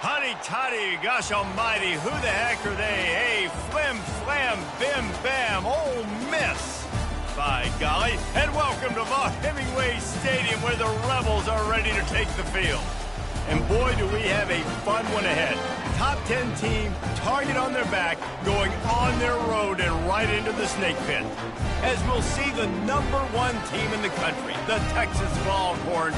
Honey toddy, gosh almighty, who the heck are they? Hey, flim, flam, bim, bam, Ole Miss. By golly, and welcome to Vaught Hemingway Stadium where the Rebels are ready to take the field. And boy, do we have a fun one ahead. Top 10 team, target on their back, going on their road and right into the snake pit. As we'll see the #1 team in the country, the Texas Longhorns,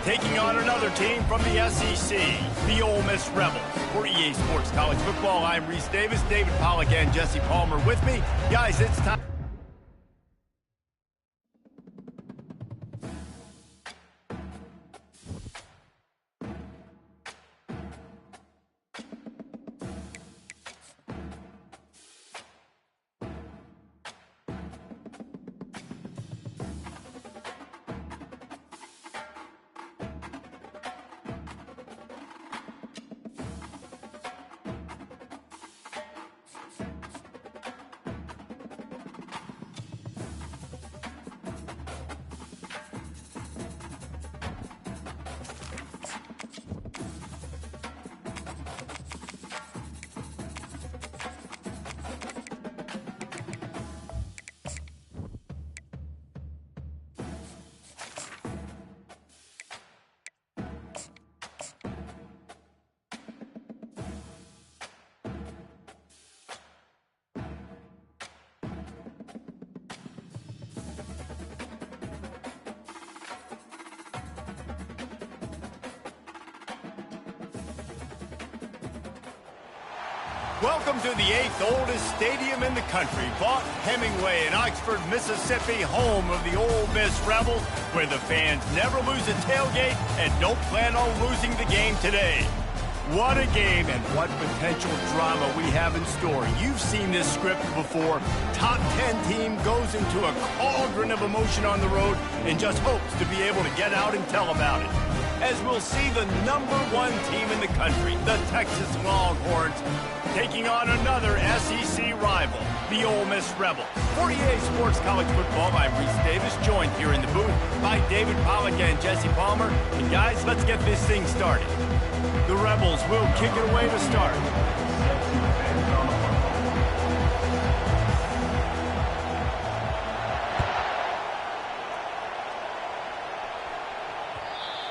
taking on another team from the SEC, the Ole Miss Rebels. For EA Sports College Football, I'm Reese Davis, David Pollack, and Jesse Palmer with me. Guys, it's time. Welcome to the 8th oldest stadium in the country, Vaught Hemingway in Oxford, Mississippi, home of the Ole Miss Rebels, where the fans never lose a tailgate and don't plan on losing the game today. What a game and what potential drama we have in store. You've seen this script before. Top 10 team goes into a cauldron of emotion on the road and just hopes to be able to get out and tell about it. As we'll see the #1 team in the country, the Texas Longhorns, taking on another SEC rival, the Ole Miss Rebels. For EA Sports College Football, I'm Reese Davis, joined here in the booth by David Pollack and Jesse Palmer. And guys, let's get this thing started. The Rebels will kick it away to start.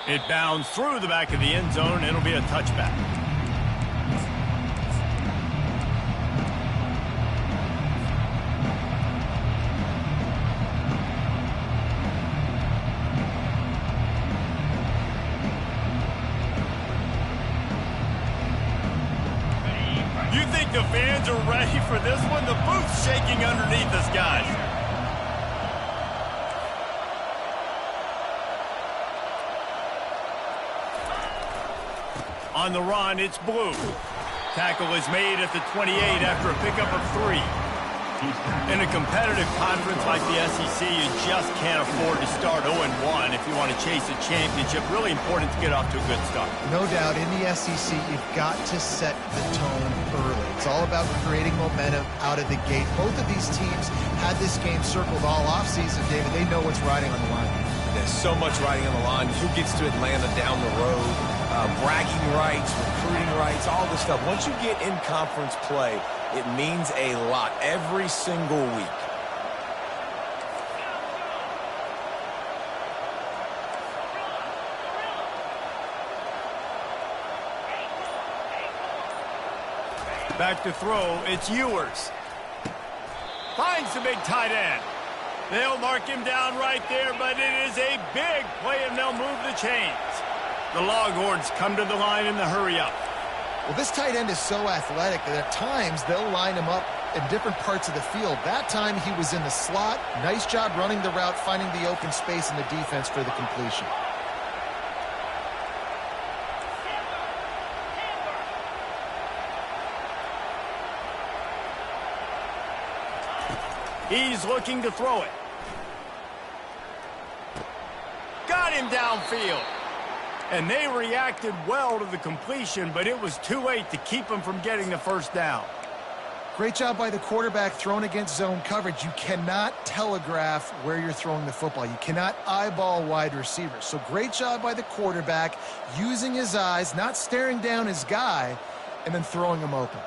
It bounds through the back of the end zone. It'll be a touchback. You think the fans are ready for this one? The booth's shaking underneath us, guys. On the run, it's Blue. Tackle is made at the 28 after a pickup of 3. In a competitive conference like the SEC, you just can't afford to start 0-1 if you want to chase a championship. Really important to get off to a good start. No doubt, in the SEC, you've got to set the tone early. It's all about creating momentum out of the gate. Both of these teams had this game circled all offseason, David. They know what's riding on the line. There's so much riding on the line. Who gets to Atlanta down the road? Bragging rights, recruiting rights, all this stuff. Once you get in conference play, it means a lot every single week. Back to throw, it's Ewers. Finds the big tight end. They'll mark him down right there, but it is a big play, and they'll move the chains. The Longhorns come to the line in the hurry-up. Well, this tight end is so athletic that at times they'll line him up in different parts of the field. That time he was in the slot. Nice job running the route, finding the open space in the defense for the completion. He's looking to throw it. Got him downfield. And they reacted well to the completion, but it was too late to keep him from getting the first down. Great job by the quarterback thrown against zone coverage. You cannot telegraph where you're throwing the football. You cannot eyeball wide receivers. So great job by the quarterback using his eyes, not staring down his guy, and then throwing him open.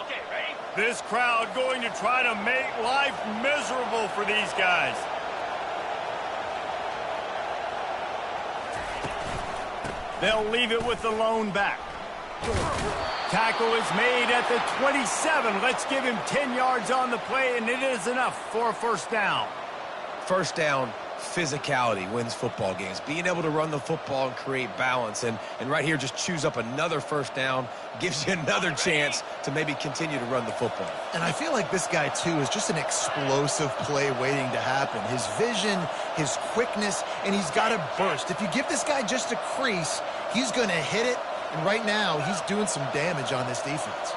Okay, ready? This crowd going to try to make life miserable for these guys. They'll leave it with the lone back. Tackle is made at the 27. Let's give him 10 yards on the play, and it is enough for a first down. First down, physicality wins football games. Being able to run the football and create balance. And right here, just choose up another first down, gives you another chance to maybe continue to run the football. And I feel like this guy, too, is just an explosive play waiting to happen. His vision, his quickness, and he's got a burst. If you give this guy just a crease, he's going to hit it. And right now, he's doing some damage on this defense.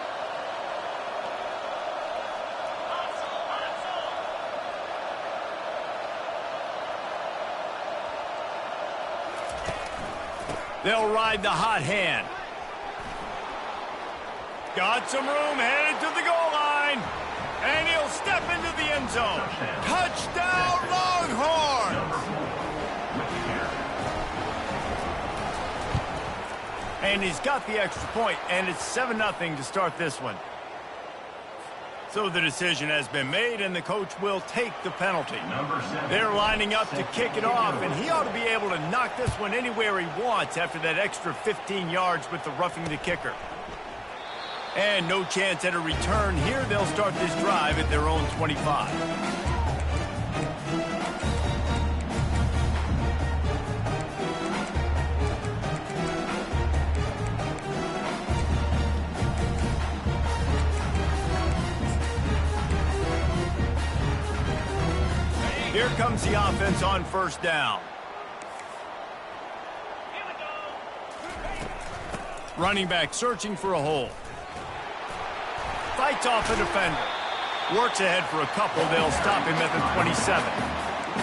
They'll ride the hot hand. Got some room, headed to the goal line. And he'll step into the end zone. Touchdown, Longhorns! And he's got the extra point, and it's 7-0 to start this one. So the decision has been made, and the coach will take the penalty. They're lining up to kick it off, and he ought to be able to knock this one anywhere he wants after that extra 15 yards with the roughing the kicker. And no chance at a return here. They'll start this drive at their own 25. Here comes the offense on first down. Running back searching for a hole. Fights off a defender. Works ahead for a couple. They'll stop him at the 27.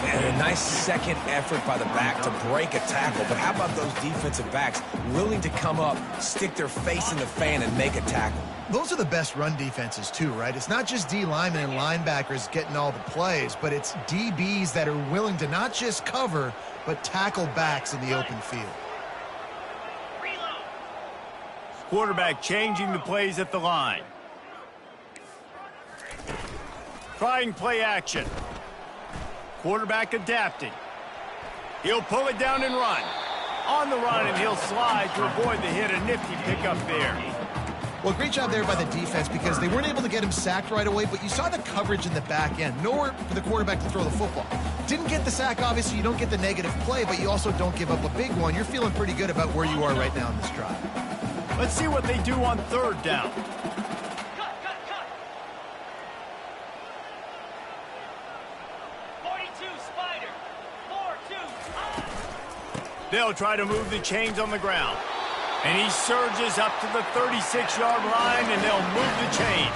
And a nice second effort by the back to break a tackle. But how about those defensive backs willing to come up, stick their face in the fan, and make a tackle? Those are the best run defenses, too, right? It's not just D linemen and linebackers getting all the plays, but it's DBs that are willing to not just cover, but tackle backs in the open field. Quarterback changing the plays at the line. Trying play action. Quarterback adapting. He'll pull it down and run. On the run, and he'll slide to avoid the hit. A nifty pickup there. Well, great job there by the defense because they weren't able to get him sacked right away, but you saw the coverage in the back end. Nowhere for the quarterback to throw the football. Didn't get the sack, obviously. You don't get the negative play, but you also don't give up a big one. You're feeling pretty good about where you are right now in this drive. Let's see what they do on third down. They'll try to move the chains on the ground. And he surges up to the 36-yard line, and they'll move the chain.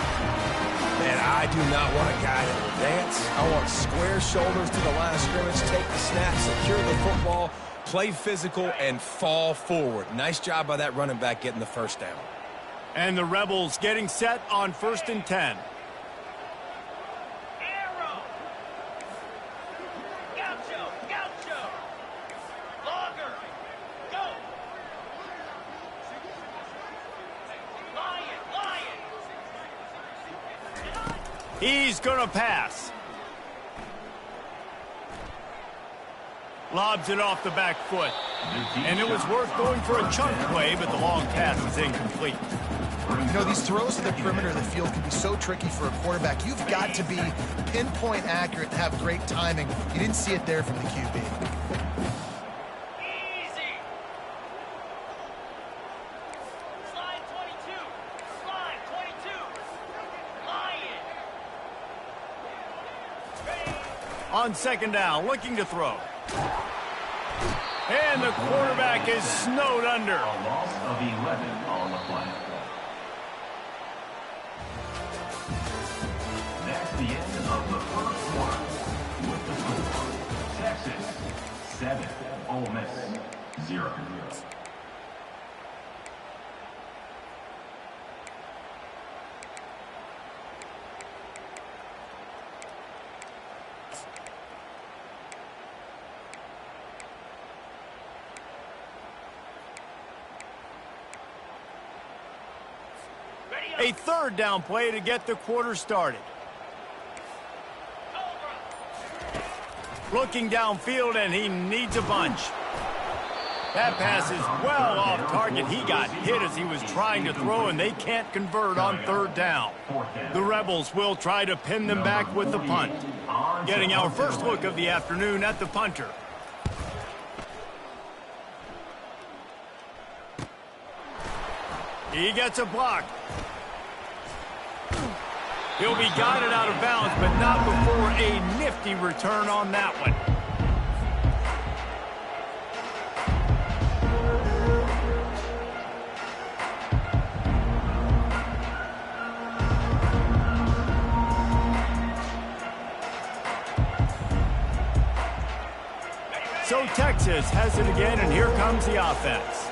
Man, I do not want a guy that will dance. I want square shoulders to the line of scrimmage, take the snap, secure the football, play physical, and fall forward. Nice job by that running back getting the first down. And the Rebels getting set on 1st and 10. He's going to pass. Lobs it off the back foot. And it was worth going for a chunk play, but the long pass is incomplete. You know, these throws to the perimeter of the field can be so tricky for a quarterback. You've got to be pinpoint accurate and have great timing. You didn't see it there from the QB. On second down, looking to throw. And the quarterback is snowed under. A loss of 11 on the play. That's the end of the first quarter. With the score, Texas 7, Ole Miss 0. A third down play to get the quarter started. Looking downfield, and he needs a bunch. That pass is well off target. He got hit as he was trying to throw, and they can't convert on third down. The Rebels will try to pin them back with the punt. Getting our first look of the afternoon at the punter. He gets a block. He'll be guided out of bounds, but not before a nifty return on that one. So Texas has it again, and here comes the offense.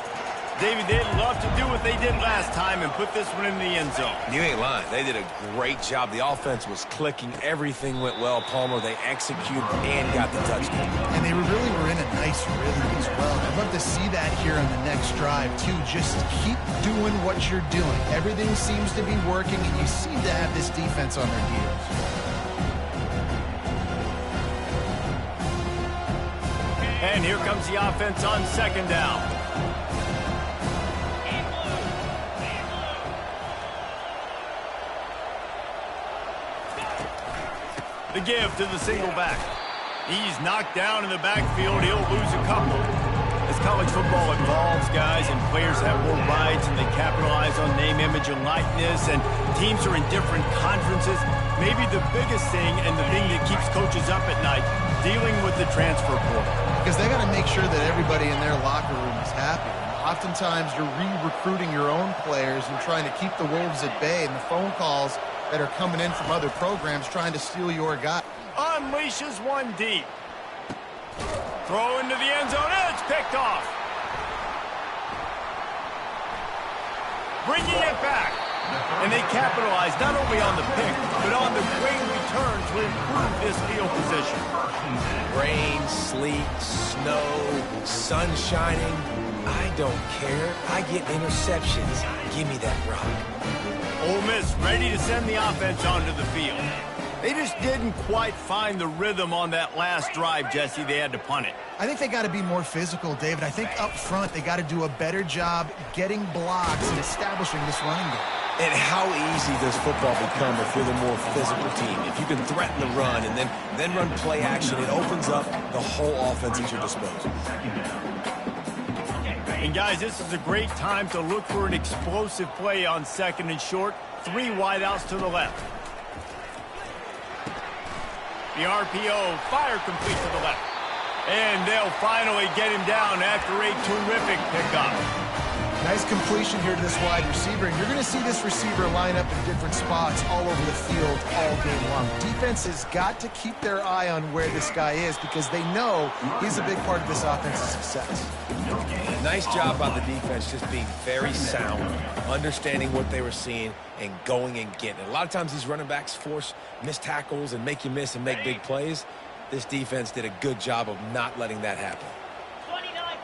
David, they'd love to do what they did last time and put this one in the end zone. You ain't lying. They did a great job. The offense was clicking. Everything went well. Palmer, they executed and got the touchdown. And they really were in a nice rhythm as well. I'd love to see that here on the next drive, too. Just keep doing what you're doing. Everything seems to be working, and you seem to have this defense on their heels. And here comes the offense on second down. The give to the single back. He's knocked down in the backfield. He'll lose a couple. As college football evolves, guys, and players have more rights and they capitalize on name, image, and likeness, and teams are in different conferences, maybe the biggest thing and the thing that keeps coaches up at night, dealing with the transfer portal. Because they got to make sure that everybody in their locker room is happy. Oftentimes, you're re-recruiting your own players and trying to keep the Wolves at bay, and the phone calls that are coming in from other programs trying to steal your guy. Unleashes one deep. Throw into the end zone, and it's picked off. Bringing it back. And they capitalize not only on the pick, but on the great return to improve this field position. Rain, sleet, snow, sun shining. I don't care. I get interceptions. Give me that rock. Ole Miss ready to send the offense onto the field. They just didn't quite find the rhythm on that last drive, Jesse. They had to punt it. I think they got to be more physical, David. I think up front they got to do a better job getting blocks and establishing this running game. And how easy does football become if you're the more physical team? If you can threaten the run and then run play action, it opens up the whole offense at your disposal. And guys, this is a great time to look for an explosive play on second and short. 3 wideouts to the left. The RPO, fire complete to the left. And they'll finally get him down after a terrific pickup. Nice completion here to this wide receiver, and you're going to see this receiver line up in different spots all over the field all game long. Defense has got to keep their eye on where this guy is because they know he's a big part of this offense's success. Nice job by the defense just being very sound, understanding what they were seeing, and going and getting it. A lot of times these running backs force missed tackles and make you miss and make big plays. This defense did a good job of not letting that happen.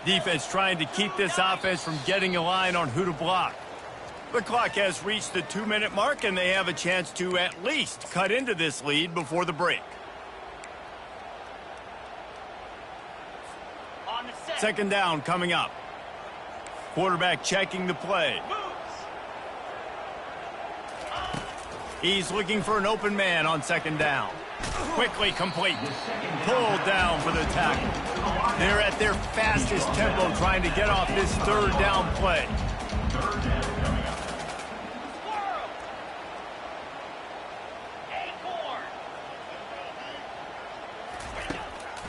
Defense trying to keep this offense from getting a line on who to block. The clock has reached the 2-minute mark, and they have a chance to at least cut into this lead before the break. Second down coming up. Quarterback checking the play. He's looking for an open man on second down. Quickly complete. Pulled down for the tackle. They're at their fastest tempo trying to get off this third down play.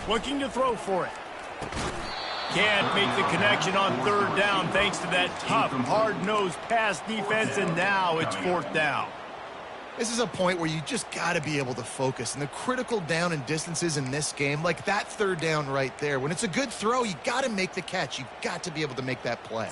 Looking to throw for it. Can't make the connection on third down thanks to that tough, hard-nosed pass defense, and now it's fourth down. This is a point where you just got to be able to focus. And the critical down and distances in this game, like that third down right there, when it's a good throw, you got to make the catch. You've got to be able to make that play.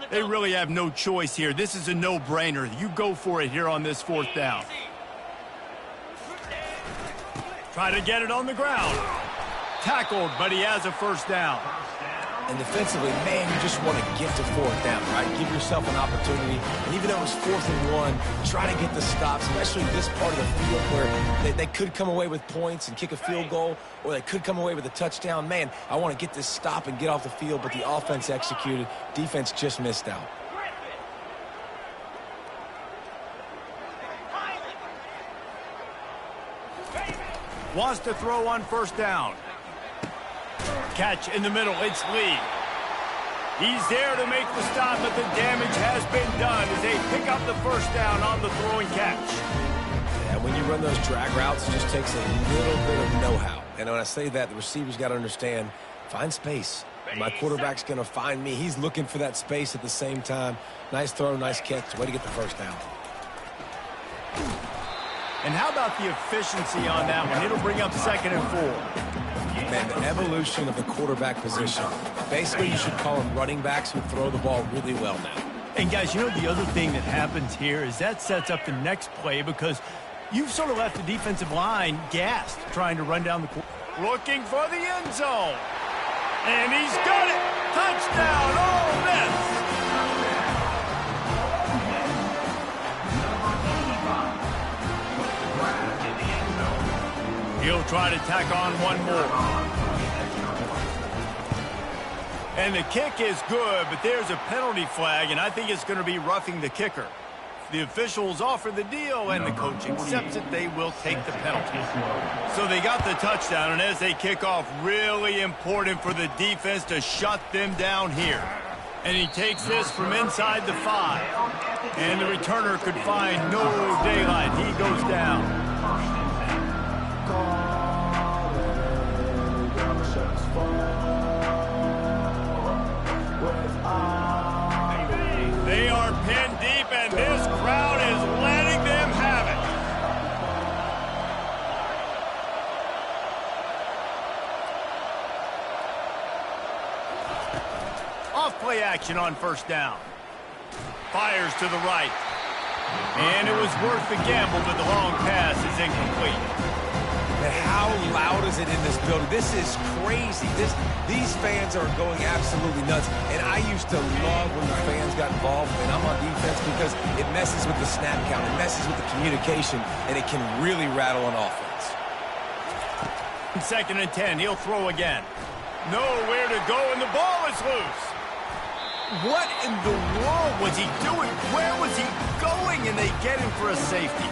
They really have no choice here. This is a no-brainer. You go for it here on this fourth down. Try to get it on the ground. Tackled, but he has a first down. And defensively, man, you just want to get to fourth down, right? Give yourself an opportunity. And even though it was 4th and 1, try to get the stops, especially this part of the field where they could come away with points and kick a field goal, or they could come away with a touchdown. Man, I want to get this stop and get off the field, but the offense executed. Defense just missed out. Wants to throw on first down. Catch in the middle, it's Lee. He's there to make the stop, but the damage has been done as they pick up the first down on the throwing catch. Yeah, when you run those drag routes, it just takes a little bit of know-how. And when I say that, the receivers got to understand, find space. My quarterback's going to find me. He's looking for that space at the same time. Nice throw, nice catch. Way to get the first down. And how about the efficiency on that one? It'll bring up 2nd and 4. Man, the evolution of the quarterback position. Basically, you should call them running backs who throw the ball really well now. And guys, you know the other thing that happens here is that sets up the next play because you've sort of left the defensive line gassed trying to run down the court. Looking for the end zone. And he's got it. Touchdown, Ole Miss. He'll try to tack on one more. And the kick is good, but there's a penalty flag, and I think it's going to be roughing the kicker. The officials offer the deal, and the coach accepts it. They will take the penalty. So they got the touchdown, and as they kick off, really important for the defense to shut them down here. And he takes this from inside the 5. And the returner could find no daylight. He goes down. They are pinned deep, and this crowd is letting them have it. Off play action on first down. Fires to the right. And it was worth the gamble, but the long pass is incomplete. And how loud is it in this building? This is crazy. These fans are going absolutely nuts. And I used to love when the fans got involved, and I'm on defense, because it messes with the snap count. It messes with the communication, and it can really rattle an offense. 2nd and 10. He'll throw again. Nowhere to go, and the ball is loose. What in the world was he doing? Where was he going? And they get him for a safety.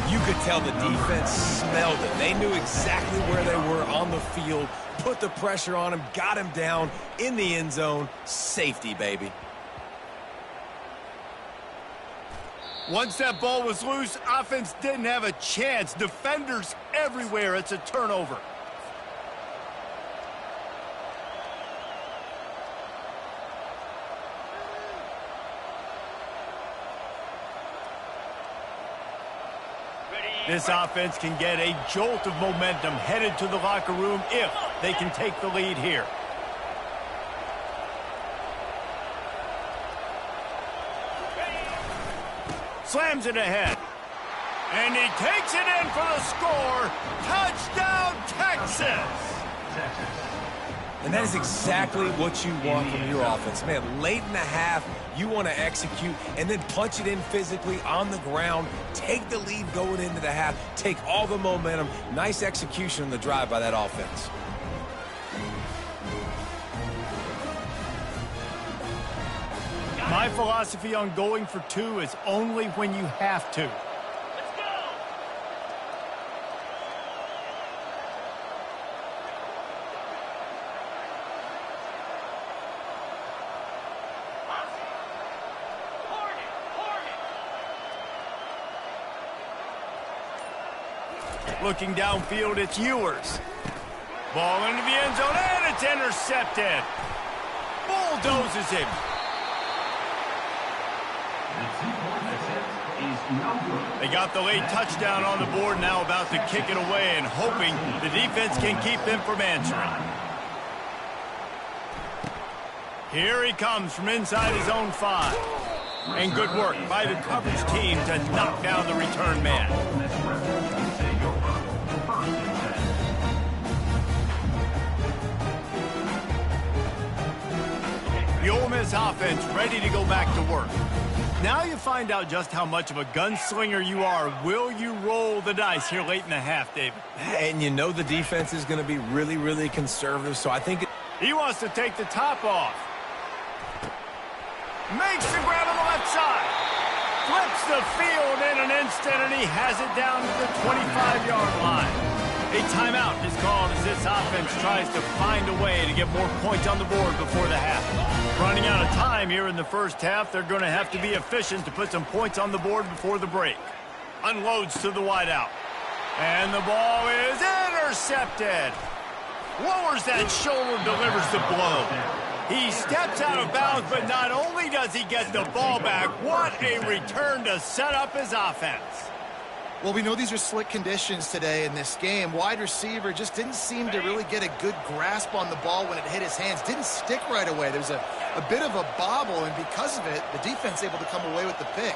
You could tell the defense smelled it. They knew exactly where they were on the field, put the pressure on him, got him down in the end zone. Safety, baby. Once that ball was loose, offense didn't have a chance. Defenders everywhere. It's a turnover. This offense can get a jolt of momentum headed to the locker room if they can take the lead here. Slams it ahead. And he takes it in for the score. Touchdown, Texas! And that is exactly what you want from your offense. Man, late in the half, you want to execute and then punch it in physically on the ground. Take the lead going into the half. Take all the momentum. Nice execution on the drive by that offense. My philosophy on going for 2 is only when you have to. Looking downfield, it's Ewers. Ball into the end zone, and it's intercepted. Bulldozes him. They got the late touchdown on the board, now about to kick it away and hoping the defense can keep them from answering. Here he comes from inside his own 5. And good work by the coverage team to knock down the return man. Ole Miss Rebels take over. 1st and 10. The Ole Miss offense ready to go back to work. Now you find out just how much of a gunslinger you are. Will you roll the dice here late in the half, David? And you know the defense is going to be really, really conservative, so I think He wants to take the top off. Makes the grab on the left side. Flips the field in an instant, and he has it down to the 25-yard line. A timeout is called as this offense tries to find a way to get more points on the board before the half. Running out of time here in the first half, they're going to have to be efficient to put some points on the board before the break. Unloads to the wideout. And the ball is intercepted. Lowers that shoulder, delivers the blow. He steps out of bounds, but not only does he get the ball back, what a return to set up his offense. Well, we know these are slick conditions today in this game. Wide receiver just didn't seem to really get a good grasp on the ball when it hit his hands. Didn't stick right away. There's a bit of a bobble, and because of it, the defense able to come away with the pick.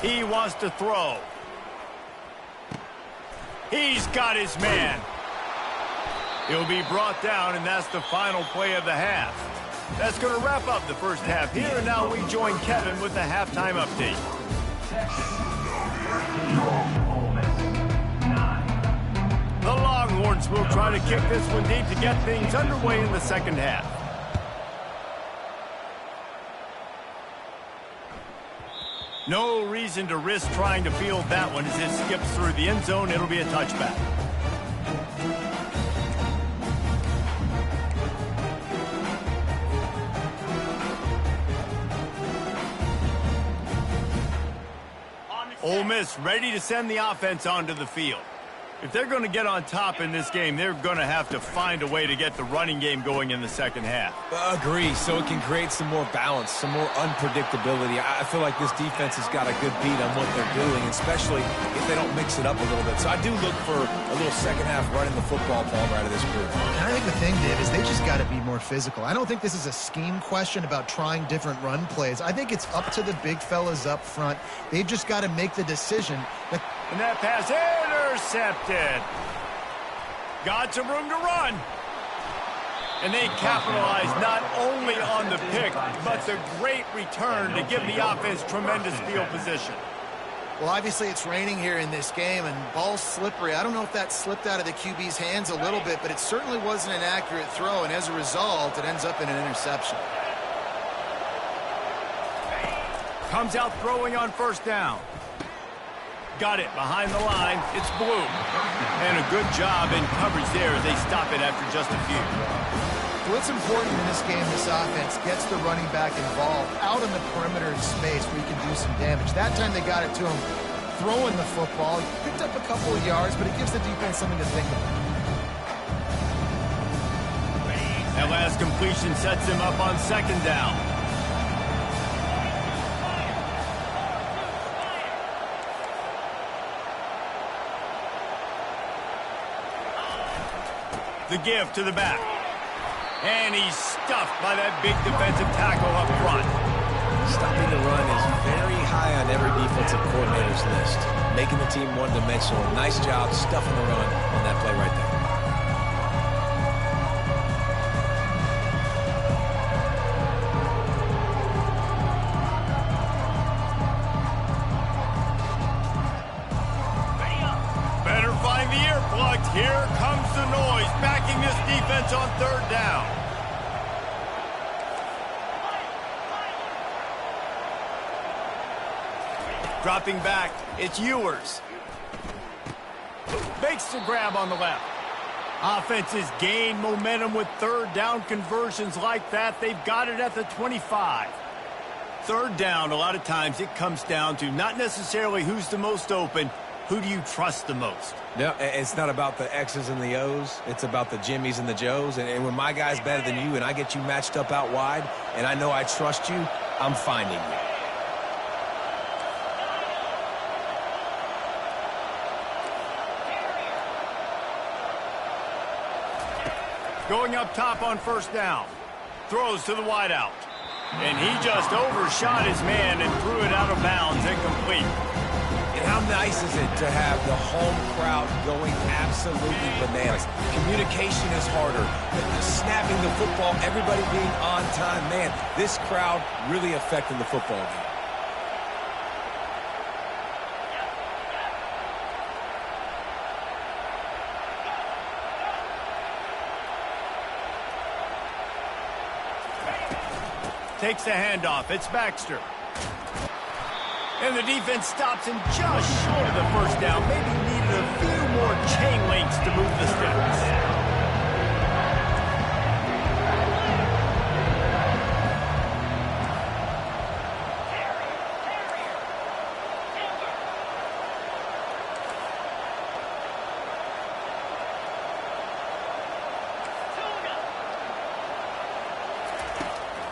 He wants to throw. He's got his man. He'll be brought down, and that's the final play of the half. That's going to wrap up the first half here, and now we join Kevin with the halftime update. Ole Miss 9. The Longhorns will try to kick this one deep to get things underway in the second half. No reason to risk trying to field that one as it skips through the end zone. It'll be a touchback. Ole Miss ready to send the offense onto the field. If they're going to get on top in this game, they're going to have to find a way to get the running game going in the second half. Agree, so it can create some more balance, some more unpredictability. I feel like this defense has got a good beat on what they're doing, especially if they don't mix it up a little bit. So I do look for a little second half running the football ball out of this group. And I think the thing, Dave, is they just got to be more physical. I don't think this is a scheme question about trying different run plays. I think it's up to the big fellas up front. They've just got to make the decision. And that pass intercepted. Got some room to run. And they capitalize not only on the pick, but the great return to give the offense tremendous field position. Well, obviously it's raining here in this game, and ball's slippery. I don't know if that slipped out of the QB's hands a little bit, but it certainly wasn't an accurate throw, and as a result, it ends up in an interception. Comes out throwing on first down. Got it behind the line. It's Bloom. And a good job in coverage there as they stop it after just a few. What's important in this game, this offense gets the running back involved out in the perimeter of space where you can do some damage. That time they got it to him throwing the football. He picked up a couple of yards, but it gives the defense something to think about. That last completion sets him up on second down. The give to the back. And he's stuffed by that big defensive tackle up front. Stopping the run is very high on every defensive coordinator's list. Making the team one-dimensional. Nice job stuffing the run on that play right there. Better find the earplugs. Here comes the noise, backing this defense on third down. Dropping back, it's Ewers. Makes the grab on the left. Offenses gain momentum with third down conversions like that. They've got it at the 25. Third down, a lot of times it comes down to not necessarily who's the most open, who do you trust the most? No, it's not about the X's and the O's. It's about the Jimmys and the Joes. And when my guy's better than you and I get you matched up out wide and I know I trust you, I'm finding you. Going up top on first down. Throws to the wideout. And he just overshot his man and threw it out of bounds, incomplete. And how nice is it to have the home crowd going absolutely bananas? Communication is harder. Snapping the football, everybody being on time. Man, this crowd really affecting the football game. Takes the handoff. It's Baxter. And the defense stops him just short of the first down. Maybe needed a few more chain links to move the sticks.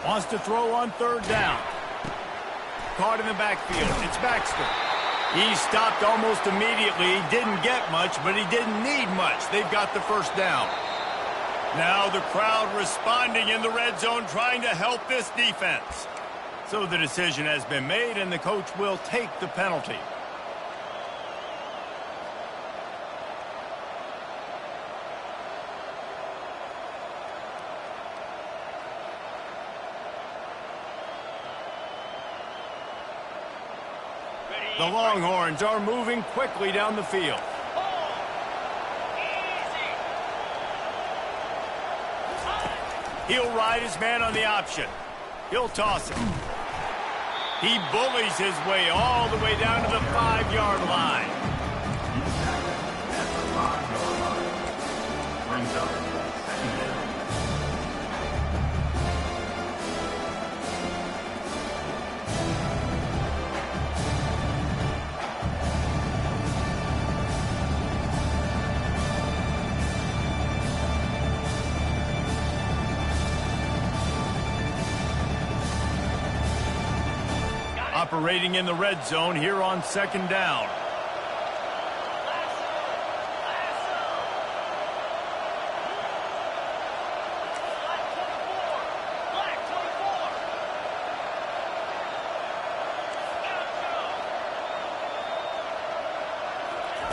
Wants to throw on third down. Caught in the backfield. It's Baxter. He stopped almost immediately. He didn't get much, but he didn't need much. They've got the first down. Now the crowd responding in the red zone, trying to help this defense. So the decision has been made, and the coach will take the penalty. The Longhorns are moving quickly down the field. He'll ride his man on the option. He'll toss it. He bullies his way all the way down to the 5-yard line. Brings up second down. Operating in the red zone here on second down.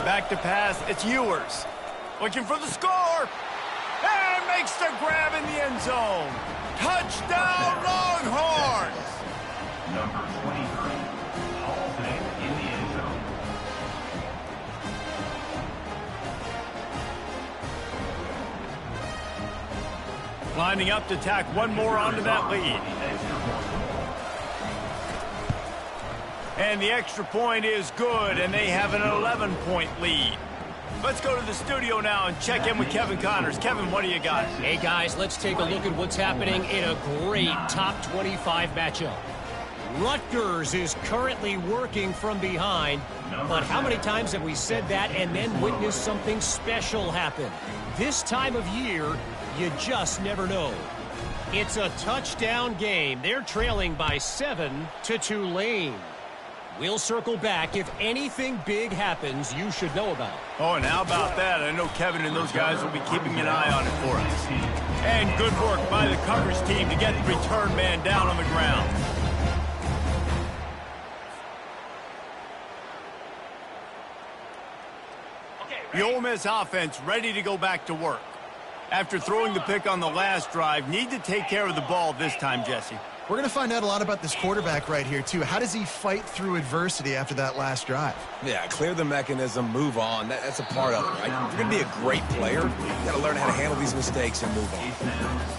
Back to pass, it's Ewers. Looking for the score. And makes the grab in the end zone. Touchdown, Longhorns! Number 23, hauls it in the end zone. Lining up to tack one more onto that lead. And the extra point is good, and they have an 11-point lead. Let's go to the studio now and check in with Kevin Connors. Kevin, what do you got? Hey, guys, let's take a look at what's happening in a great top 25 matchup. Rutgers is currently working from behind, but how many times have we said that and then witnessed something special happen? This time of year, you just never know. It's a touchdown game. They're trailing by 7 to Tulane. We'll circle back. If anything big happens, you should know about it. Oh, and how about that? I know Kevin and those guys will be keeping an eye on it for us. And good work by the coverage team to get the return man down on the ground. The Ole Miss offense ready to go back to work. After throwing the pick on the last drive, need to take care of the ball this time, Jesse. We're going to find out a lot about this quarterback right here, too. How does he fight through adversity after that last drive? Yeah, clear the mechanism, move on. That's a part of it, right? If you're going to be a great player, you got to learn how to handle these mistakes and move on.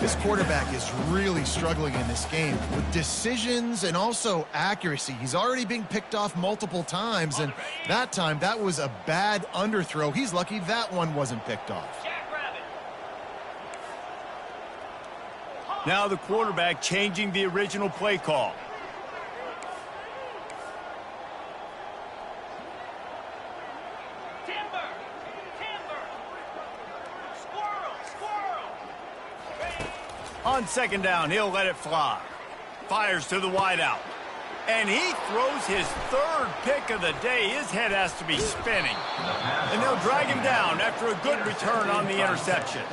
This quarterback is really struggling in this game with decisions and also accuracy. He's already being picked off multiple times, and that time, that was a bad underthrow. He's lucky that one wasn't picked off. Now the quarterback changing the original play call. Timber! Squirrel! On second down, he'll let it fly. Fires to the wideout. And he throws his third pick of the day. His head has to be spinning. And they'll drag him down after a good return on the interception.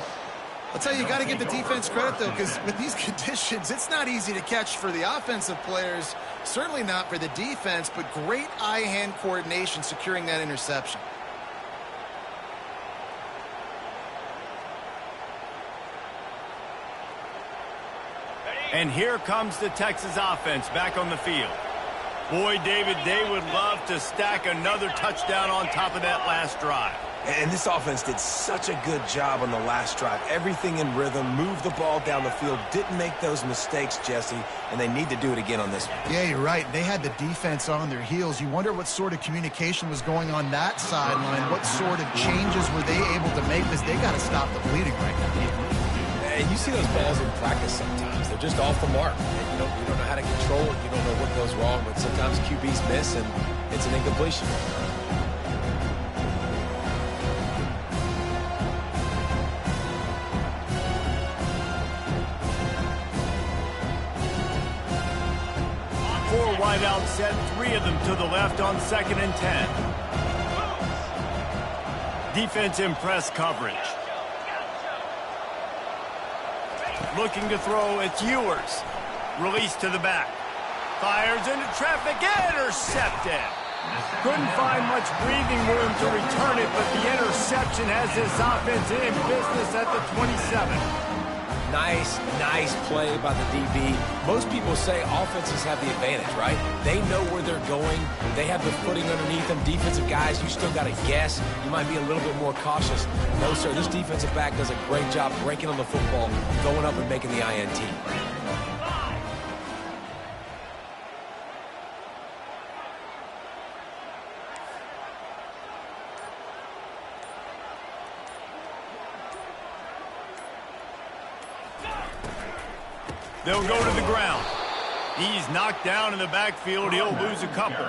I'll tell you, you got to give the defense credit, though, because with these conditions, it's not easy to catch for the offensive players, certainly not for the defense, but great eye-hand coordination securing that interception. And here comes the Texas offense back on the field. Boy, David, they would love to stack another touchdown on top of that last drive. And this offense did such a good job on the last drive. Everything in rhythm, moved the ball down the field, didn't make those mistakes, Jesse, and they need to do it again on this one. Yeah, you're right. They had the defense on their heels. You wonder what sort of communication was going on that sideline. What sort of changes were they able to make? Because they got to stop the bleeding right now. And you see those balls in practice sometimes. They're just off the mark. And you don't know how to control it. You don't know what goes wrong, but sometimes QBs miss, and it's an incompletion. Four wideouts set, 3 of them to the left on 2nd and 10. Defense in press coverage. Looking to throw, it's Ewers. Release to the back. Fires into traffic, intercepted. Couldn't find much breathing room to return it, but the interception has this offense in business at the 27. Nice play by the DB. Most people say offenses have the advantage, right? They know where they're going. They have the footing underneath them. Defensive guys, you still got to guess. You might be a little bit more cautious. No, sir, this defensive back does a great job breaking on the football, going up and making the INT. They'll go to the ground. He's knocked down in the backfield. He'll lose a couple.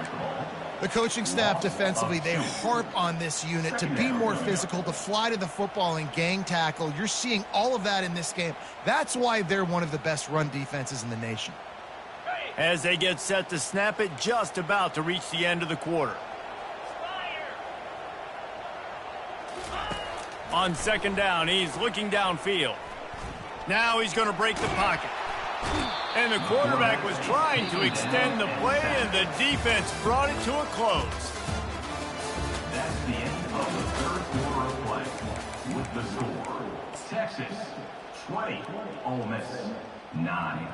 The coaching staff defensively, they harp on this unit to be more physical, to fly to the football and gang tackle. You're seeing all of that in this game. That's why they're one of the best run defenses in the nation. As they get set to snap it, just about to reach the end of the quarter. On 2nd down, he's looking downfield. Now he's going to break the pocket. And the quarterback was trying to extend the play, and the defense brought it to a close. That's the end of the 3rd quarter of play. With the score, Texas 20, Ole Miss 9.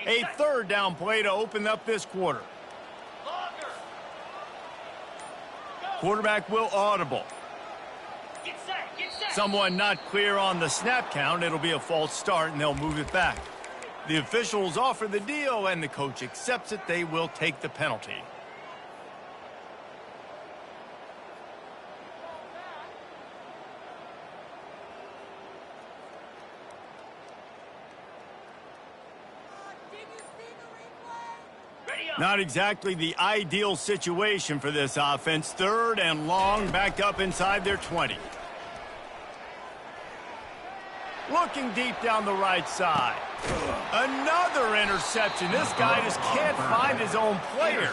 A 3rd down play to open up this quarter. Quarterback will audible. Someone not clear on the snap count. It'll be a false start, and they'll move it back. The officials offer the deal, and the coach accepts it. They will take the penalty. Not exactly the ideal situation for this offense. 3rd and long, backed up inside their 20. Looking deep down the right side. Another interception. This guy just can't find his own players.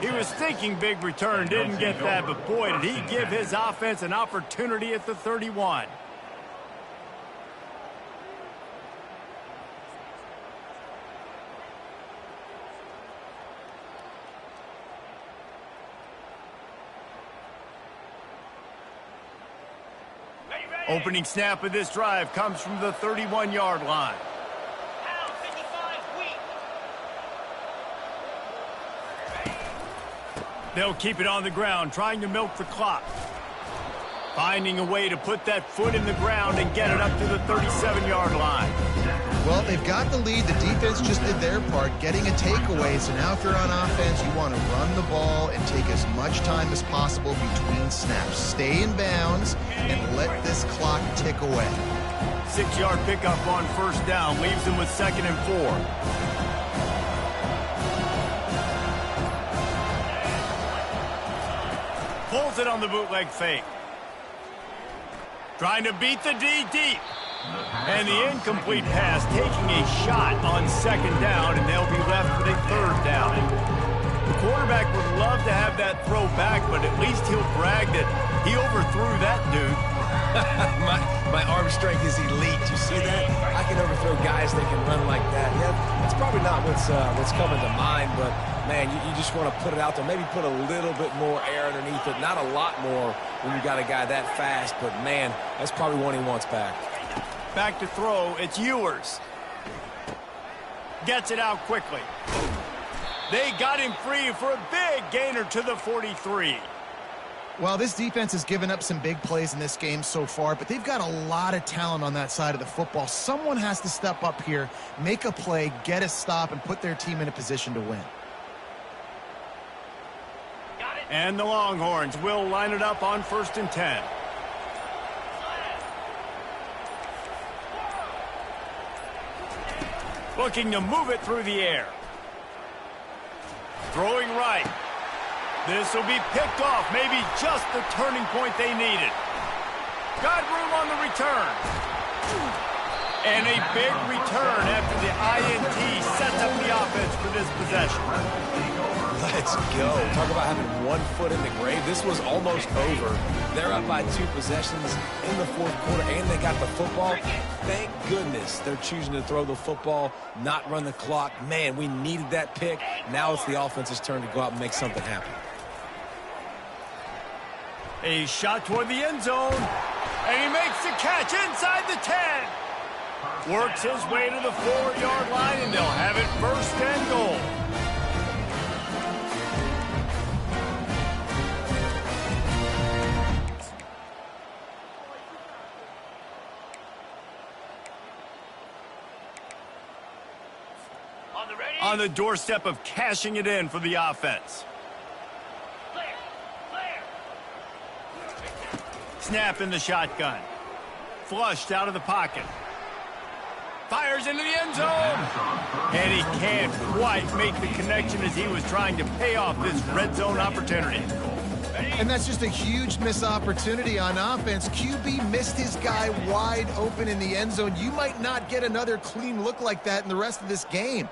He was thinking big return, didn't get that, but boy, did he give his offense an opportunity at the 31. Opening snap of this drive comes from the 31-yard line. They'll keep it on the ground, trying to milk the clock. Finding a way to put that foot in the ground and get it up to the 37-yard line. Well, they've got the lead. The defense just did their part, getting a takeaway. So now if you're on offense, you want to run the ball and take as much time as possible between snaps. Stay in bounds and let this clock tick away. 6-yard pickup on 1st down, leaves them with 2nd and 4. Pulls it on the bootleg fake. Trying to beat the D deep. And the incomplete pass taking a shot on 2nd down, and they'll be left with a 3rd down. The quarterback would love to have that throw back, but at least he'll brag that he overthrew that dude. my arm strength is elite. You see that? I can overthrow guys that can run like that. Yeah, that's probably not what's coming to mind, but man, you just want to put it out there. Maybe put a little bit more air underneath it. Not a lot more when you got a guy that fast, but man, that's probably one he wants back. Back to throw, it's Ewers. Gets it out quickly. They got him free for a big gainer to the 43. Well, this defense has given up some big plays in this game so far, but they've got a lot of talent on that side of the football. Someone has to step up here, make a play, get a stop, and put their team in a position to win. And the Longhorns will line it up on 1st and 10. Looking to move it through the air. Throwing right. This will be picked off. Maybe just the turning point they needed. Got room on the return. And a big return after the INT sets up the offense for this possession. Let's go. Talk about having one foot in the grave. This was almost over. They're up by 2 possessions in the 4th quarter, and they got the football. Thank goodness they're choosing to throw the football, not run the clock. Man, we needed that pick. Now it's the offense's turn to go out and make something happen. A shot toward the end zone, and he makes the catch inside the 10. Works his way to the 4-yard line, and they'll have it 1st and goal. On the doorstep of cashing it in for the offense. Snap in the shotgun. Flushed out of the pocket. Fires into the end zone. And he can't quite make the connection as he was trying to pay off this red zone opportunity. And that's just a huge missed opportunity on offense. QB missed his guy wide open in the end zone. You might not get another clean look like that in the rest of this game.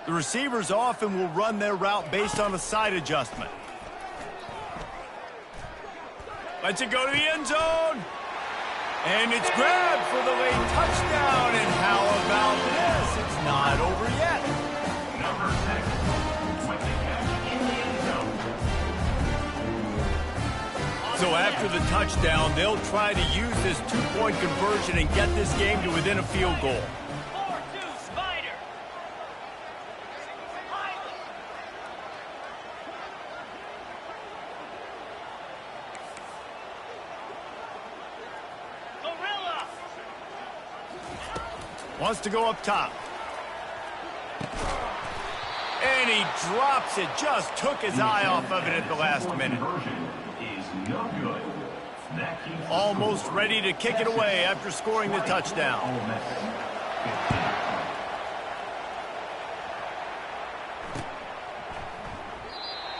The receivers often will run their route based on a side adjustment. Lets it go to the end zone. And it's grabbed for the late touchdown. And how about this? It's not over yet. Number 6, with the catch in the end zone. So after the touchdown, they'll try to use this 2-point conversion and get this game to within a field goal. 4-2 Spider. Gorilla. Wants to go up top. And he drops it. Just took his eye off of it at the last minute. Conversion is no good. That keeps the Almost score. ready to kick it away after scoring the touchdown. Ole Miss,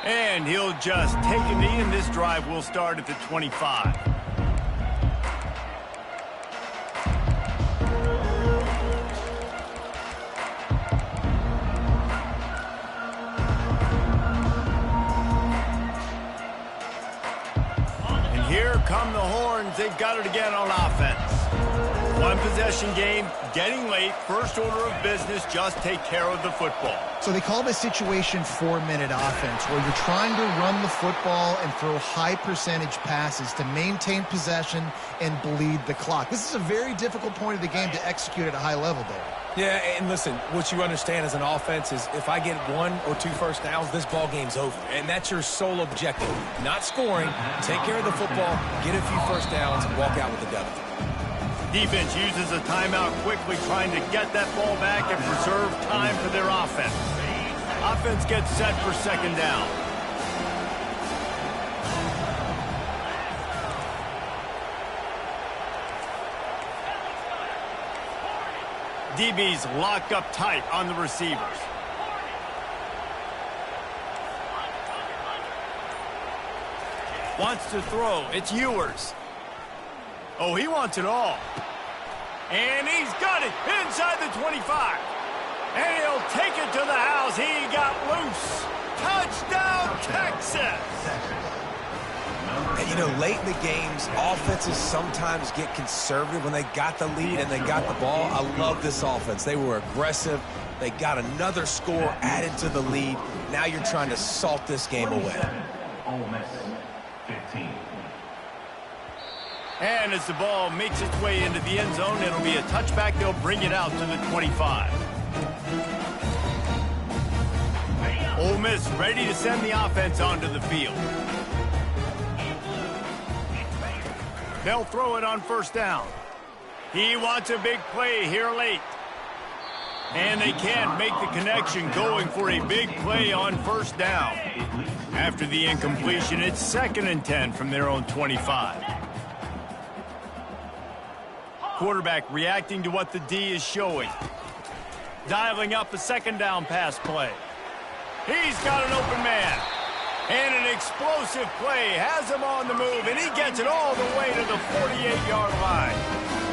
15. And he'll just take a knee, and this drive will start at the 25. And here come the Horns. They've got it again on offense. One possession game, getting late, first order of business, just take care of the football. So they call this situation 4-minute offense, where you're trying to run the football and throw high percentage passes to maintain possession and bleed the clock. This is a very difficult point of the game to execute at a high level, Dave. Yeah, and listen, what you understand as an offense is if I get 1 or 2 first downs, this ball game's over. And that's your sole objective. Not scoring, take care of the football, get a few first downs, and walk out with the W. Defense uses a timeout quickly, trying to get that ball back and preserve time for their offense. Offense gets set for 2nd down. DB's locked up tight on the receivers. Wants to throw. It's Ewers. Oh, he wants it all. And he's got it inside the 25. And he'll take it to the house. He got loose. Touchdown, Texas! And, you know, late in the games, offenses sometimes get conservative when they got the lead and they got the ball. I love this offense. They were aggressive. They got another score added to the lead. Now you're trying to salt this game away. Ole Miss 15. And as the ball makes its way into the end zone, it'll be a touchback. They'll bring it out to the 25. Ole Miss ready to send the offense onto the field. They'll throw it on first down. He wants a big play here late. And they can't make the connection, going for a big play on first down. After the incompletion, it's 2nd and 10 from their own 25. Quarterback reacting to what the D is showing. Dialing up a 2nd down pass play. He's got an open man. And an explosive play has him on the move, and he gets it all the way to the 48-yard line.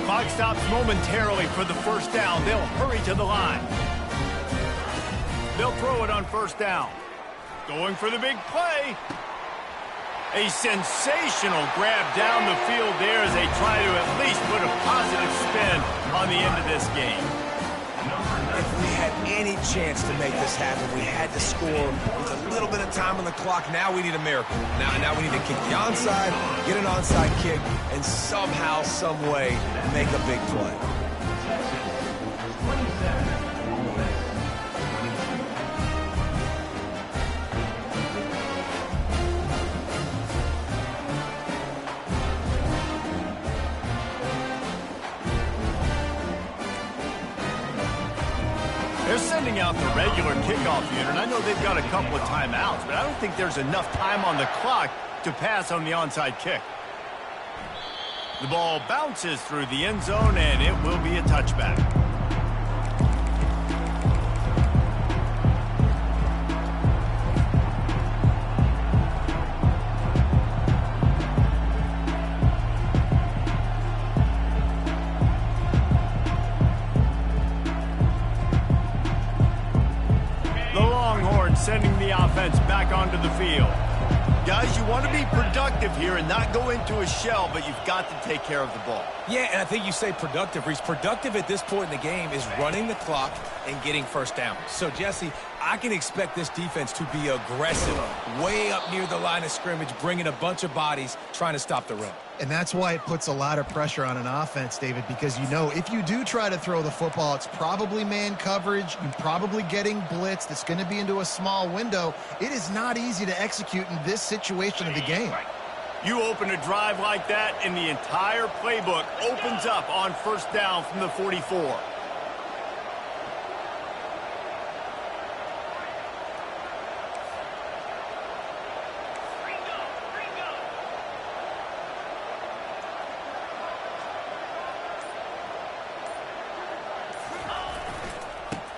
Clock stops momentarily for the first down. They'll hurry to the line. They'll throw it on first down. Going for the big play. A sensational grab down the field there as they try to at least put a positive spin on the end of this game. If we had any chance to make this happen, we had to score with a little bit of time on the clock. Now we need a miracle. Now we need to kick the onside, get an onside kick, and somehow, some way, make a big play. They're sending out the regular kickoff unit. I know they've got a couple of timeouts, but I don't think there's enough time on the clock to pass on the onside kick. The ball bounces through the end zone, and it will be a touchback. Sending the offense back onto the field. Guys, you want to be productive here and not go into a shell, but you've got to take care of the ball. Yeah, and I think you say productive, Reese. Productive at this point in the game is running the clock and getting first down. So, Jesse, I can expect this defense to be aggressive, way up near the line of scrimmage, bringing a bunch of bodies, trying to stop the run. And that's why it puts a lot of pressure on an offense, David, because you know if you do try to throw the football, it's probably man coverage. You're probably getting blitzed. It's going to be into a small window. It is not easy to execute in this situation of the game. You open a drive like that, and the entire playbook opens up on first down from the 44.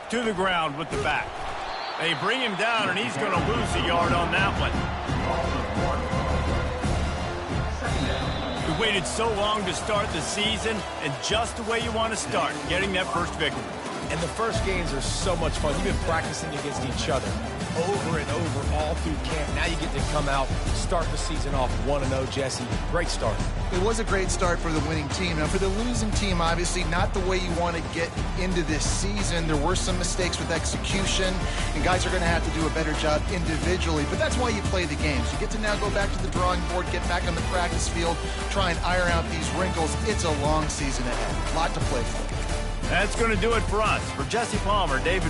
To the ground with the back. They bring him down, and he's going to lose a yard on that one. We waited so long to start the season, and just the way you want to start, getting that first victory. And the first games are so much fun. You've been practicing against each other over and over all through camp. Now you get to come out, start the season off 1-0, Jesse. Great start. It was a great start for the winning team. Now, for the losing team, obviously not the way you want to get into this season. There were some mistakes with execution, and guys are going to have to do a better job individually. But that's why you play the games. You get to now go back to the drawing board, get back on the practice field, try and iron out these wrinkles. It's a long season ahead. A lot to play for. That's going to do it for us. For Jesse Palmer, David